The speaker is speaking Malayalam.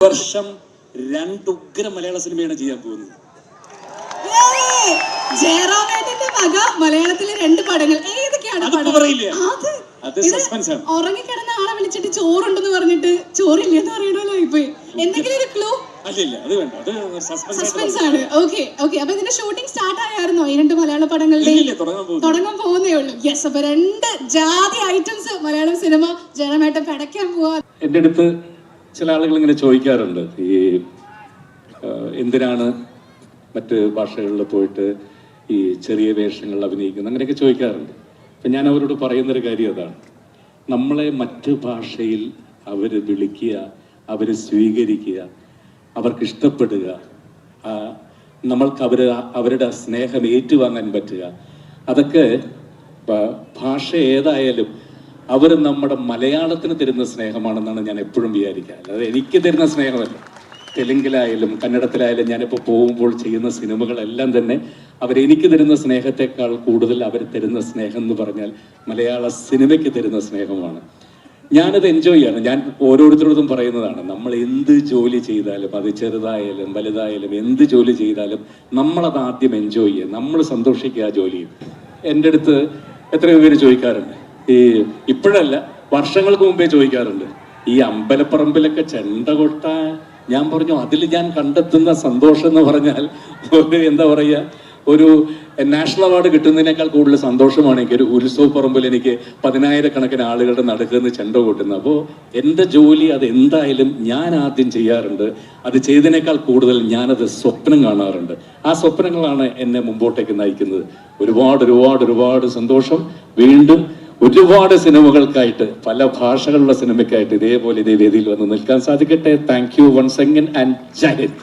വർഷം 2 ഉഗ്ര മലയാള സിനിമയാണ് ചെയ്യാൻ പോകുന്നത്. ജയറാമേട്ടന്റെ വക മലയാളത്തിലെ 2 പടങ്ങൾ ഏതൊക്കെയാണ്? ഉറങ്ങിക്കിടന്ന ആളെ വിളിച്ചിട്ട് ചോറുണ്ടെന്ന് പറഞ്ഞിട്ട് ചോറില്ലെന്ന് പറയണല്ലോ ഇപ്പൊ. എന്തെങ്കിലും ഒരു ക്ലൂ? സസ്പെൻസ് ആണ്. ഓക്കെ അപ്പൊ ഇതിന്റെ ഷൂട്ടിംഗ് സ്റ്റാർട്ട് ആയായിരുന്നോ ഈ 2 മലയാള പടങ്ങളുടെ? തുടങ്ങാൻ പോകുന്നേ ഉള്ളൂ. യെസ്, അപ്പൊ 2 ജാതി ഐറ്റംസ് മലയാളം സിനിമ ജയറാമേട്ടൻ പടയ്ക്കാൻ പോവാ. എന്റെ അടുത്ത് ചില ആളുകൾ ഇങ്ങനെ ചോദിക്കാറുണ്ട്, ഈ എന്തിനാണ് മറ്റ് ഭാഷകളിൽ പോയിട്ട് ഈ ചെറിയ വേഷങ്ങൾ അഭിനയിക്കുന്നത്, അങ്ങനെയൊക്കെ ചോദിക്കാറുണ്ട്. അപ്പം ഞാൻ അവരോട് പറയുന്നൊരു കാര്യം അതാണ്, നമ്മളെ മറ്റ് ഭാഷയിൽ അവർ വിളിക്കുക, അവർ സ്വീകരിക്കുക, അവർക്ക് ഇഷ്ടപ്പെടുക, നമ്മൾക്ക് അവരുടെ സ്നേഹം ഏറ്റുവാങ്ങാൻ പറ്റുക, അതൊക്കെ ഭാഷ ഏതായാലും അവർ നമ്മുടെ മലയാളത്തിന് തരുന്ന സ്നേഹമാണെന്നാണ് ഞാൻ എപ്പോഴും വിചാരിക്കുക. അതായത് എനിക്ക് തരുന്ന സ്നേഹമല്ല. തെലുങ്കിലായാലും കന്നഡത്തിലായാലും ഞാനിപ്പോൾ പോകുമ്പോൾ ചെയ്യുന്ന സിനിമകളെല്ലാം തന്നെ അവരെനിക്ക് തരുന്ന സ്നേഹത്തെക്കാൾ കൂടുതൽ അവർ തരുന്ന സ്നേഹം എന്ന് പറഞ്ഞാൽ മലയാള സിനിമയ്ക്ക് തരുന്ന സ്നേഹമാണ്. ഞാനത് എൻജോയ് ചെയ്യാണ്. ഞാൻ ഓരോരുത്തരോടും പറയുന്നതാണ്, നമ്മൾ എന്ത് ജോലി ചെയ്താലും, അത് ചെറുതായാലും വലുതായാലും എന്ത് ജോലി ചെയ്താലും നമ്മളത് ആദ്യം എൻജോയ് ചെയ്യുക, നമ്മൾ സന്തോഷിക്കുക ആ ജോലിയിൽ. എൻ്റെ അടുത്ത് എത്രയോ പേര് ചോദിക്കാറുണ്ട്, ഇപ്പോഴല്ല വർഷങ്ങൾക്ക് മുമ്പേ ചോദിക്കാറുണ്ട്, ഈ അമ്പലപ്പറമ്പിലൊക്കെ ചെണ്ട കൊട്ടാൻ. ഞാൻ പറഞ്ഞു, അതിൽ ഞാൻ കണ്ടെത്തുന്ന സന്തോഷം എന്ന് പറഞ്ഞാൽ എന്താ പറയുക, ഒരു നാഷണൽ അവാർഡ് കിട്ടുന്നതിനേക്കാൾ കൂടുതൽ സന്തോഷമാണ് എനിക്ക് ഒരു ഉത്സവ പറമ്പിൽ എനിക്ക് 10,000 ആളുകളുടെ നടുക്കുന്ന ചെണ്ട കൊട്ടുന്നത്. അപ്പോൾ എൻ്റെ ജോലി അത് എന്തായാലും ഞാൻ ആദ്യം ചെയ്യാറുണ്ട്. അത് ചെയ്തതിനേക്കാൾ കൂടുതൽ ഞാനത് സ്വപ്നം കാണാറുണ്ട്. ആ സ്വപ്നങ്ങളാണ് എന്നെ മുമ്പോട്ടേക്ക് നയിക്കുന്നത്. ഒരുപാട് സന്തോഷം. വീണ്ടും ഒരുപാട് സിനിമകൾക്കായിട്ട്, പല ഭാഷകളുള്ള സിനിമയ്ക്കായിട്ട് ഇതേ വേദിയിൽ വന്ന് നിൽക്കാൻ സാധിക്കട്ടെ. Thank you once again and Jai Hind.